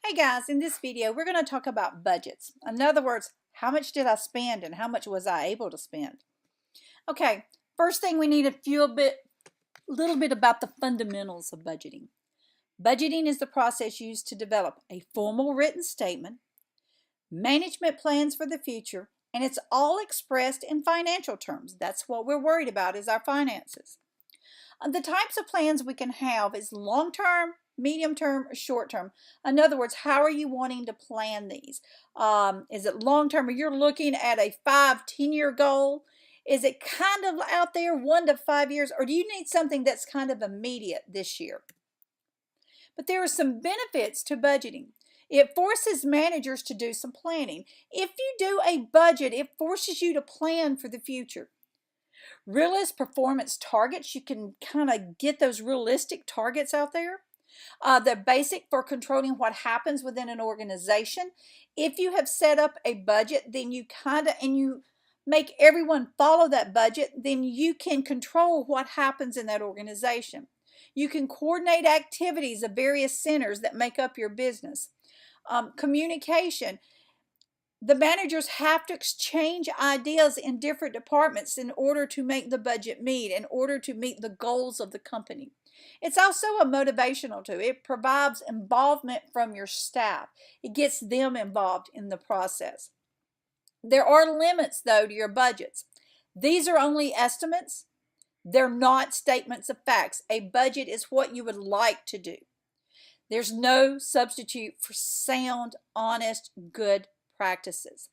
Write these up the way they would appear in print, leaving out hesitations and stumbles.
Hey guys, in this video we're going to talk about budgets. In other words, how much did I spend and how much was I able to spend? Okay, first thing we need a little bit about the fundamentals of budgeting. Budgeting is the process used to develop a formal written statement, management plans for the future, and it's all expressed in financial terms. That's what we're worried about is our finances. The types of plans we can have is long-term, medium-term, or short-term. In other words, how are you wanting to plan these? Is it long-term or you're looking at a 5-10-year goal? Is it kind of out there 1 to 5 years, or do you need something that's kind of immediate this year? But there are some benefits to budgeting. It forces managers to do some planning. If you do a budget, it forces you to plan for the future. Realist performance targets, you can kind of get those realistic targets out there. They're basic for controlling what happens within an organization. If you have set up a budget, then you make everyone follow that budget, then you can control what happens in that organization. You can coordinate activities of various centers that make up your business. Communication. The managers have to exchange ideas in different departments in order to make the budget meet, in order to meet the goals of the company. It's also a motivational tool. It provides involvement from your staff. It gets them involved in the process. There are limits, though, to your budgets. These are only estimates. They're not statements of facts. A budget is what you would like to do. There's no substitute for sound, honest, good practices.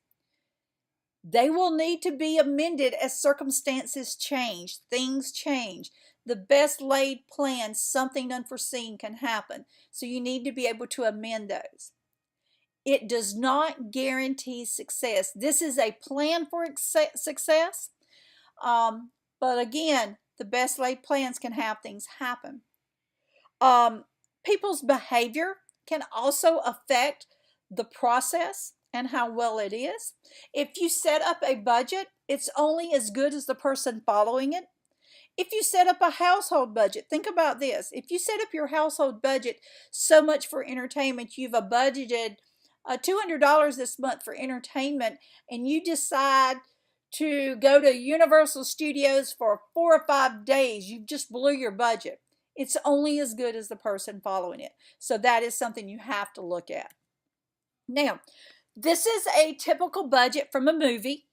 They will need to be amended as circumstances change, things change. The best laid plan, something unforeseen can happen. So you need to be able to amend those. It does not guarantee success. This is a plan for success. But again, the best laid plans can have things happen. People's behavior can also affect the process and how well it is. If you set up a budget, it's only as good as the person following it. If you set up a household budget, think about this. If you set up your household budget so much for entertainment, you've budgeted $200 this month for entertainment, and you decide to go to Universal Studios for 4 or 5 days, you just blew your budget. It's only as good as the person following it. So that is something you have to look at. Now, this is a typical budget from a movie.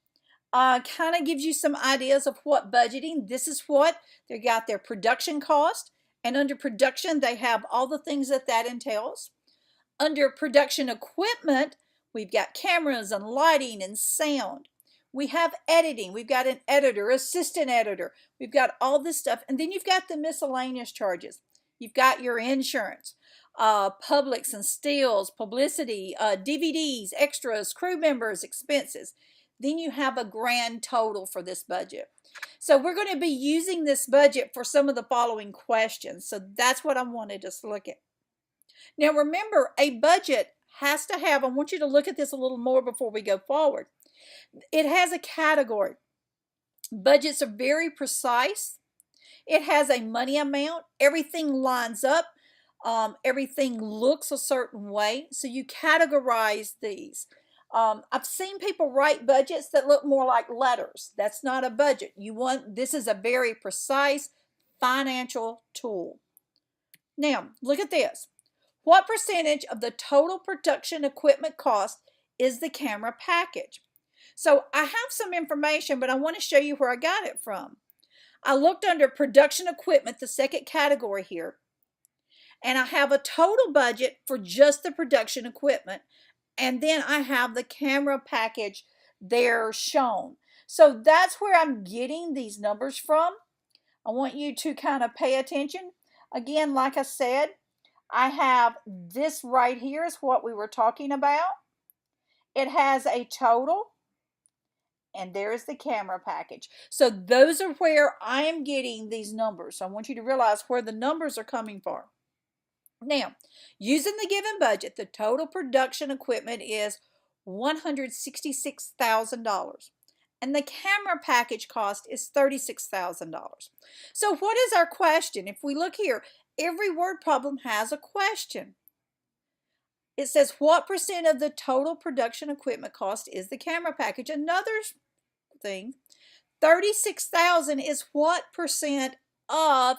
Kind of gives you some ideas of what budgeting. This is what they got their production cost. And under production, they have all the things that entails. Under production equipment, we've got cameras and lighting and sound. We have editing. We've got an editor, assistant editor. We've got all this stuff. And then you've got the miscellaneous charges. You've got your insurance, Publix and stills, publicity, DVDs, extras, crew members, expenses. Then you have a grand total for this budget. So we're going to be using this budget for some of the following questions. So that's what I wanted us to look at. Now remember, a budget has to have, I want you to look at this a little more before we go forward. It has a category. Budgets are very precise. It has a money amount. Everything lines up. Everything looks a certain way. So you categorize these. I've seen people write budgets that look more like letters. That's not a budget. This is a very precise financial tool. Now, look at this. What percentage of the total production equipment cost is the camera package? So I have some information, but I want to show you where I got it from. I looked under production equipment, the second category here, and I have a total budget for just the production equipment, and then I have the camera package there shown. So that's where I'm getting these numbers from. I want you to kind of pay attention. Again, like I said, I have this right here is what we were talking about. It has a total, and there's the camera package. So those are where I am getting these numbers. So I want you to realize where the numbers are coming from. Now, using the given budget, the total production equipment is $166,000. And the camera package cost is $36,000. So what is our question? If we look here, every word problem has a question. it says what percent of the total production equipment cost is the camera package. Another thing, 36,000 is what percent of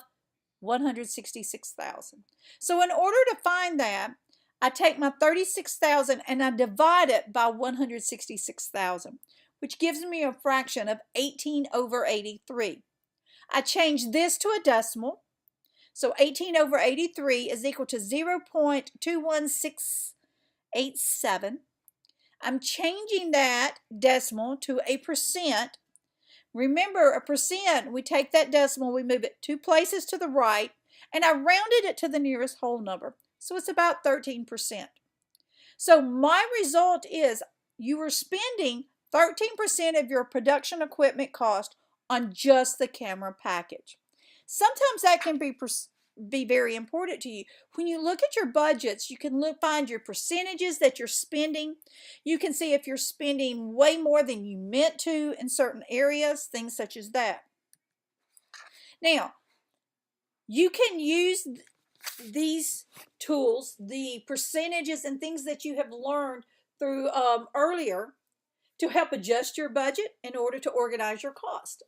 166,000. So in order to find that, I take my 36,000 and I divide it by 166,000, which gives me a fraction of 18 over 83. I change this to a decimal. So 18 over 83 is equal to 0.21687. I'm changing that decimal to a percent. Remember, a percent, we take that decimal, we move it 2 places to the right, and I rounded it to the nearest whole number. So it's about 13%. So my result is you were spending 13% of your production equipment cost on just the camera package. Sometimes that can be very important to you. When you look at your budgets, you can find your percentages that you're spending. You can see if you're spending way more than you meant to in certain areas, things such as that. Now, you can use these tools, the percentages and things that you have learned through earlier, to help adjust your budget in order to organize your cost.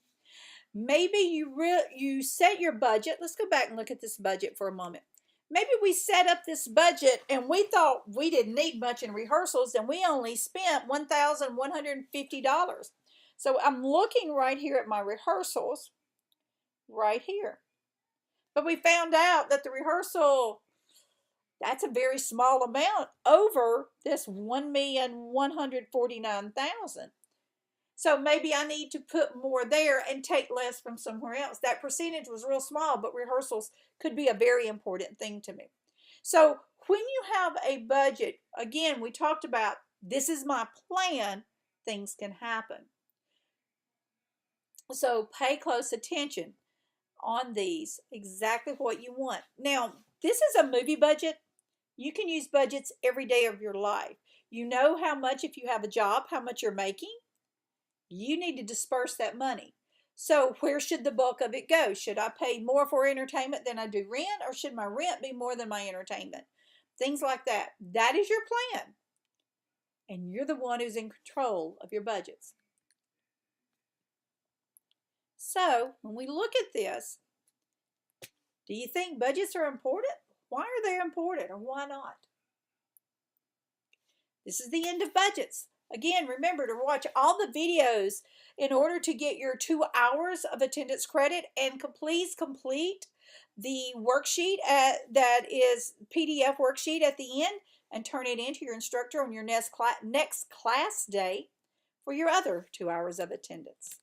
Maybe you set your budget. Let's go back and look at this budget for a moment. Maybe we set up this budget and we thought we didn't need much in rehearsals and we only spent $1,150. So I'm looking right here at my rehearsals right here. But we found out that the rehearsal, that's a very small amount over this $1,149,000. So maybe I need to put more there and take less from somewhere else. That percentage was real small, but rehearsals could be a very important thing to me. So when you have a budget, again, we talked about this is my plan, things can happen. So pay close attention on these, exactly what you want. Now, this is a movie budget. You can use budgets every day of your life. You know how much, if you have a job, how much you're making. You need to disperse that money. So where should the bulk of it go? Should I pay more for entertainment than I do rent, or should my rent be more than my entertainment? Things like that. That is your plan. And you're the one who's in control of your budgets. So when we look at this, do you think budgets are important? Why are they important, or why not? This is the end of budgets. Again, remember to watch all the videos in order to get your 2 hours of attendance credit, and please complete the worksheet that is PDF worksheet at the end and turn it into your instructor on your next class day for your other 2 hours of attendance.